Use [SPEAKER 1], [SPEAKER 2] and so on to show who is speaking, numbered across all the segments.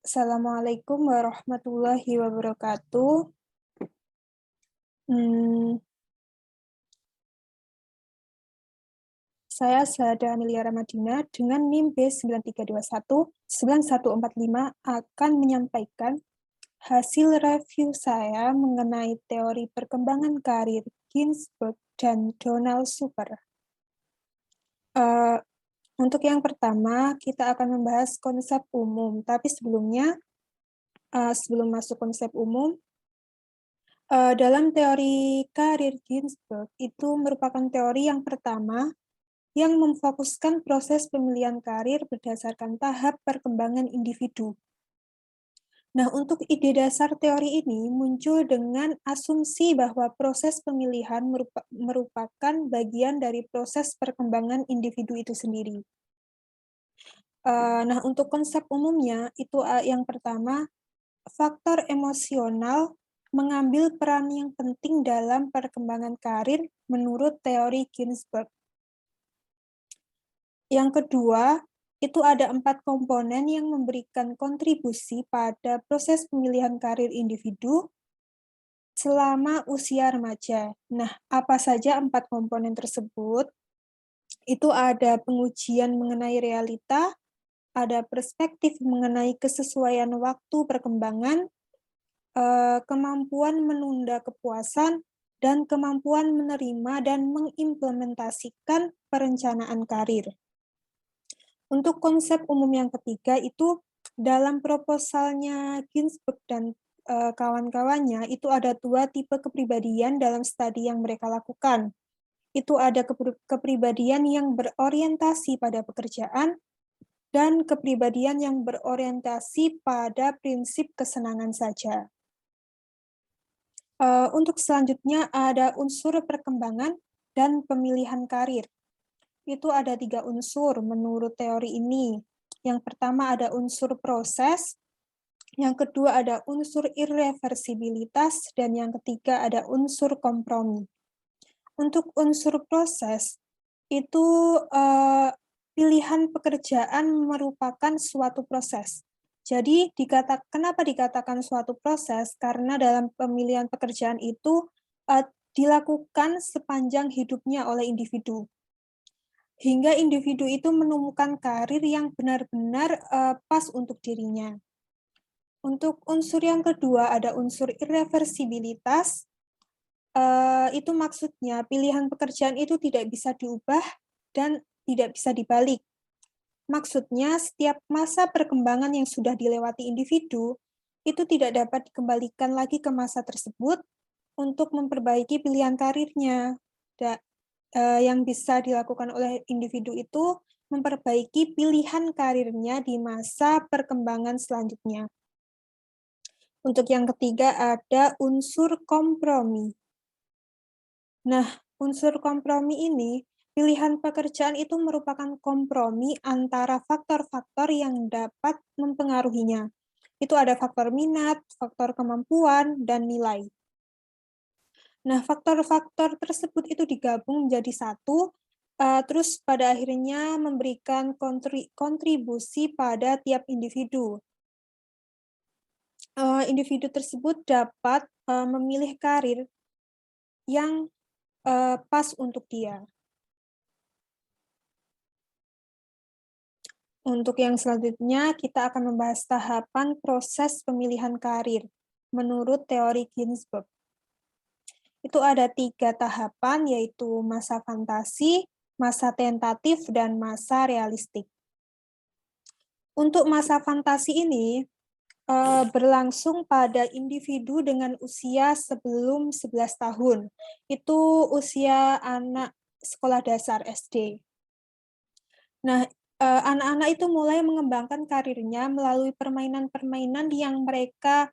[SPEAKER 1] Assalamualaikum warahmatullahi wabarakatuh. Hmm, saya Syahada Amelia Ramadina dengan NIM B9321-9145 akan menyampaikan hasil review saya mengenai teori perkembangan karir Ginsberg dan Donald Super. Untuk yang pertama, kita akan membahas konsep umum. Tapi sebelumnya, sebelum masuk konsep umum, dalam teori karir Ginsberg itu merupakan teori yang pertama yang memfokuskan proses pemilihan karir berdasarkan tahap perkembangan individu. Nah, untuk ide dasar teori ini muncul dengan asumsi bahwa proses pemilihan merupakan bagian dari proses perkembangan individu itu sendiri. Nah, untuk konsep umumnya itu yang pertama, faktor emosional mengambil peran yang penting dalam perkembangan karir menurut teori Ginsberg. Yang kedua, itu ada 4 komponen yang memberikan kontribusi pada proses pemilihan karir individu selama usia remaja. Nah, apa saja 4 komponen tersebut? Itu ada pengujian mengenai realita, ada perspektif mengenai kesesuaian waktu perkembangan, kemampuan menunda kepuasan, dan kemampuan menerima dan mengimplementasikan perencanaan karir. Untuk konsep umum yang ketiga itu dalam proposalnya Ginsberg dan kawan-kawannya itu ada 2 tipe kepribadian dalam studi yang mereka lakukan. Itu ada kepribadian yang berorientasi pada pekerjaan dan kepribadian yang berorientasi pada prinsip kesenangan saja. Untuk selanjutnya ada unsur perkembangan dan pemilihan karir. Itu ada 3 unsur menurut teori ini. Yang pertama ada unsur proses, yang kedua ada unsur irreversibilitas, dan yang ketiga ada unsur kompromi. Untuk unsur proses, itu pilihan pekerjaan merupakan suatu proses. Jadi, kenapa dikatakan suatu proses? Karena dalam pemilihan pekerjaan itu dilakukan sepanjang hidupnya oleh individu. Hingga individu itu menemukan karir yang benar-benar pas untuk dirinya. Untuk unsur yang kedua ada unsur irreversibilitas. Itu maksudnya pilihan pekerjaan itu tidak bisa diubah dan tidak bisa dibalik. Maksudnya setiap masa perkembangan yang sudah dilewati individu itu tidak dapat dikembalikan lagi ke masa tersebut untuk memperbaiki pilihan karirnya. Yang bisa dilakukan oleh individu itu memperbaiki pilihan karirnya di masa perkembangan selanjutnya. Untuk yang ketiga ada unsur kompromi. Nah, unsur kompromi ini, pilihan pekerjaan itu merupakan kompromi antara faktor-faktor yang dapat mempengaruhinya. Itu ada faktor minat, faktor kemampuan, dan nilai. Nah, faktor-faktor tersebut itu digabung menjadi satu, terus pada akhirnya memberikan kontribusi pada tiap individu. Individu tersebut dapat memilih karir yang pas untuk dia. Untuk yang selanjutnya, kita akan membahas tahapan proses pemilihan karir menurut teori Ginsberg. Itu ada 3 tahapan, yaitu masa fantasi, masa tentatif, dan masa realistik. Untuk masa fantasi ini berlangsung pada individu dengan usia sebelum 11 tahun. Itu usia anak sekolah dasar SD. Nah, anak-anak itu mulai mengembangkan karirnya melalui permainan-permainan yang mereka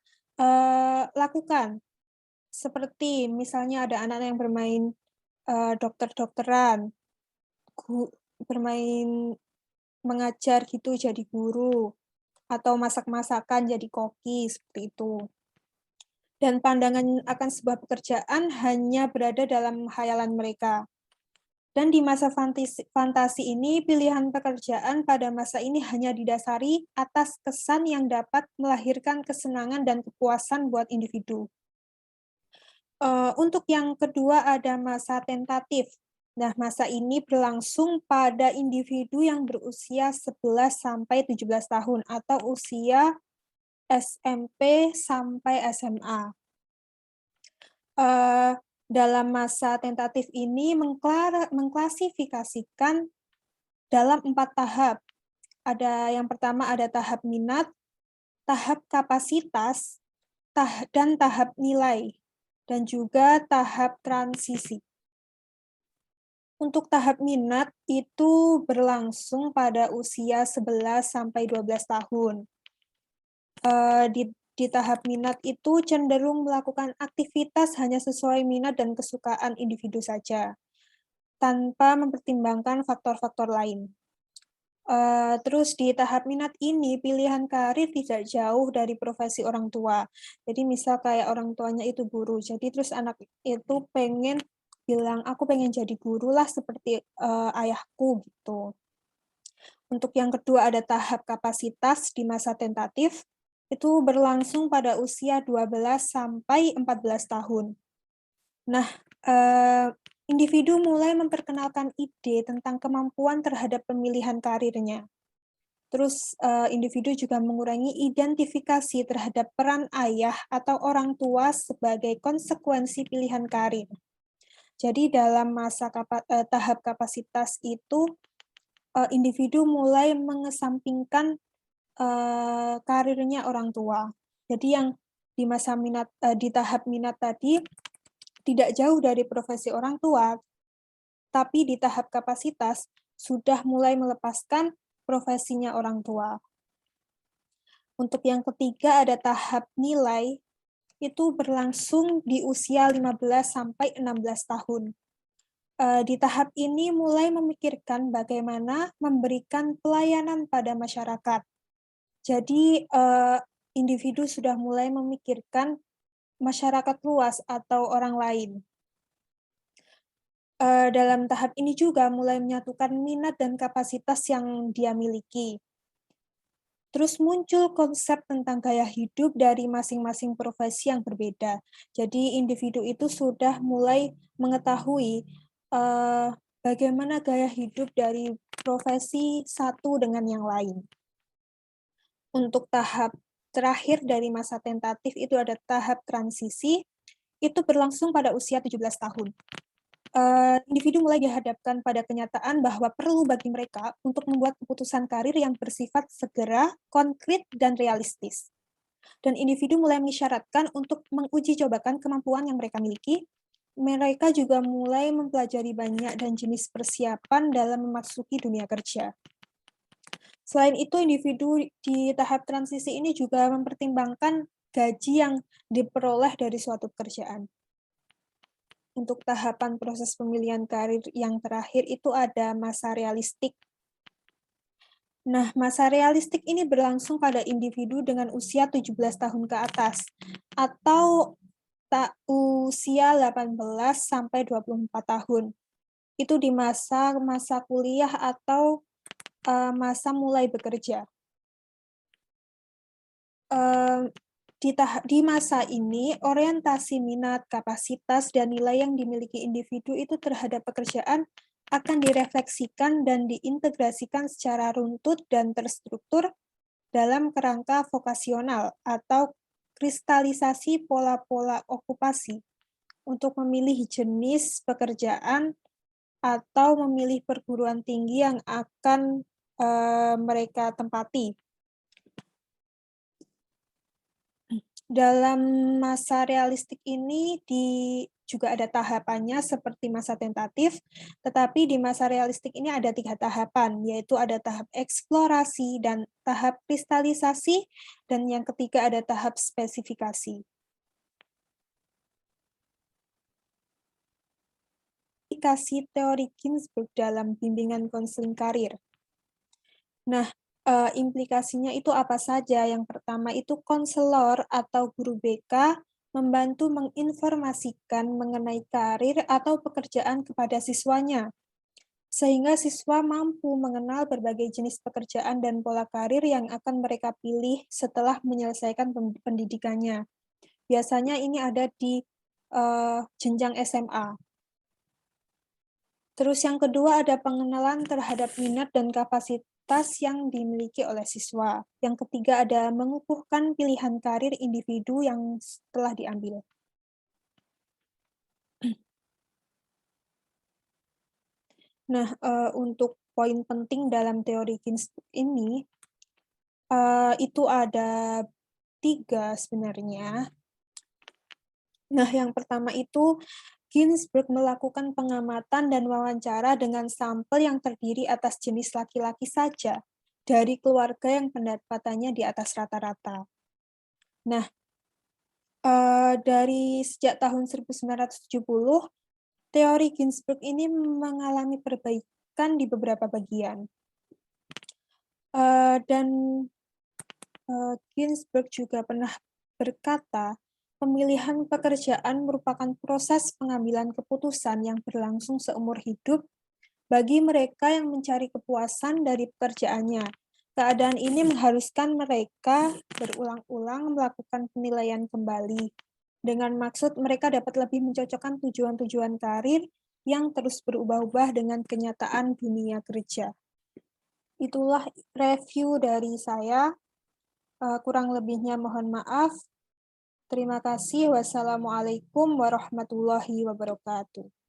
[SPEAKER 1] lakukan. Seperti misalnya ada anak-anak yang bermain dokter-dokteran, bermain mengajar gitu jadi guru, atau masak-masakan jadi koki, seperti itu. Dan pandangan akan sebuah pekerjaan hanya berada dalam khayalan mereka. Dan di masa fantasi ini, pilihan pekerjaan pada masa ini hanya didasari atas kesan yang dapat melahirkan kesenangan dan kepuasan buat individu. Untuk yang kedua ada masa tentatif. Nah, masa ini berlangsung pada individu yang berusia 11 sampai 17 tahun atau usia SMP sampai SMA. Dalam masa tentatif ini mengklasifikasikan dalam 4 tahap. Yang pertama ada tahap minat, tahap kapasitas, dan tahap nilai, dan juga tahap transisi. Untuk tahap minat itu berlangsung pada usia 11 sampai 12 tahun. Di tahap minat itu cenderung melakukan aktivitas hanya sesuai minat dan kesukaan individu saja, tanpa mempertimbangkan faktor-faktor lain. Terus di tahap minat ini, pilihan karir tidak jauh dari profesi orang tua. Jadi misal kayak orang tuanya itu guru, jadi terus anak itu pengen bilang, aku pengen jadi guru lah seperti ayahku gitu. Untuk yang kedua ada tahap kapasitas di masa tentatif, itu berlangsung pada usia 12 sampai 14 tahun. Nah, individu mulai memperkenalkan ide tentang kemampuan terhadap pemilihan karirnya. Terus individu juga mengurangi identifikasi terhadap peran ayah atau orang tua sebagai konsekuensi pilihan karir. Jadi dalam masa tahap kapasitas itu, individu mulai mengesampingkan karirnya orang tua. Jadi yang di masa minat di tahap minat tadi tidak jauh dari profesi orang tua, tapi di tahap kapasitas sudah mulai melepaskan profesinya orang tua. Untuk yang ketiga ada tahap nilai, itu berlangsung di usia 15 sampai 16 tahun. Di tahap ini mulai memikirkan bagaimana memberikan pelayanan pada masyarakat. Jadi individu sudah mulai memikirkan masyarakat luas atau orang lain. Dalam tahap ini juga mulai menyatukan minat dan kapasitas yang dia miliki. Terus muncul konsep tentang gaya hidup dari masing-masing profesi yang berbeda. Jadi individu itu sudah mulai mengetahui bagaimana gaya hidup dari profesi satu dengan yang lain. Untuk tahap terakhir dari masa tentatif itu ada tahap transisi, itu berlangsung pada usia 17 tahun. Individu mulai dihadapkan pada kenyataan bahwa perlu bagi mereka untuk membuat keputusan karir yang bersifat segera, konkret, dan realistis. Dan individu mulai mengisyaratkan untuk menguji cobakan kemampuan yang mereka miliki. Mereka juga mulai mempelajari banyak dan jenis persiapan dalam memasuki dunia kerja. Selain itu, individu di tahap transisi ini juga mempertimbangkan gaji yang diperoleh dari suatu pekerjaan. Untuk tahapan proses pemilihan karir yang terakhir itu ada masa realistik. Nah, masa realistik ini berlangsung pada individu dengan usia 17 tahun ke atas atau usia 18 sampai 24 tahun. Itu di masa kuliah atau masa mulai bekerja. Di masa ini, orientasi minat, kapasitas, dan nilai yang dimiliki individu itu terhadap pekerjaan akan direfleksikan dan diintegrasikan secara runtut dan terstruktur dalam kerangka vokasional atau kristalisasi pola-pola okupasi untuk memilih jenis pekerjaan atau memilih perguruan tinggi yang akan mereka tempati. Dalam masa realistik ini juga ada tahapannya seperti masa tentatif, tetapi di masa realistik ini ada 3 tahapan, yaitu ada tahap eksplorasi dan tahap kristalisasi, dan yang ketiga ada tahap spesifikasi. Aplikasi teori Ginsberg dalam bimbingan konseling karir. Nah, implikasinya itu apa saja? Yang pertama itu konselor atau guru BK membantu menginformasikan mengenai karir atau pekerjaan kepada siswanya. sehingga siswa mampu mengenal berbagai jenis pekerjaan dan pola karir yang akan mereka pilih setelah menyelesaikan pendidikannya. Biasanya ini ada di jenjang SMA. Terus yang kedua ada pengenalan terhadap minat dan kapasitas yang dimiliki oleh siswa. Yang ketiga ada mengukuhkan pilihan karir individu yang telah diambil. Nah, untuk poin penting dalam teori Ginsburg ini, itu ada 3 sebenarnya. Nah, yang pertama itu Ginsburg melakukan pengamatan dan wawancara dengan sampel yang terdiri atas jenis laki-laki saja dari keluarga yang pendapatannya di atas rata-rata. Nah, dari sejak tahun 1970, teori Ginsburg ini mengalami perbaikan di beberapa bagian. Dan Ginsburg juga pernah berkata, pemilihan pekerjaan merupakan proses pengambilan keputusan yang berlangsung seumur hidup bagi mereka yang mencari kepuasan dari pekerjaannya. Keadaan ini mengharuskan mereka berulang-ulang melakukan penilaian kembali, dengan maksud mereka dapat lebih mencocokkan tujuan-tujuan karir yang terus berubah-ubah dengan kenyataan dunia kerja. Itulah review dari saya. Kurang lebihnya mohon maaf. Terima kasih. Wassalamualaikum warahmatullahi wabarakatuh.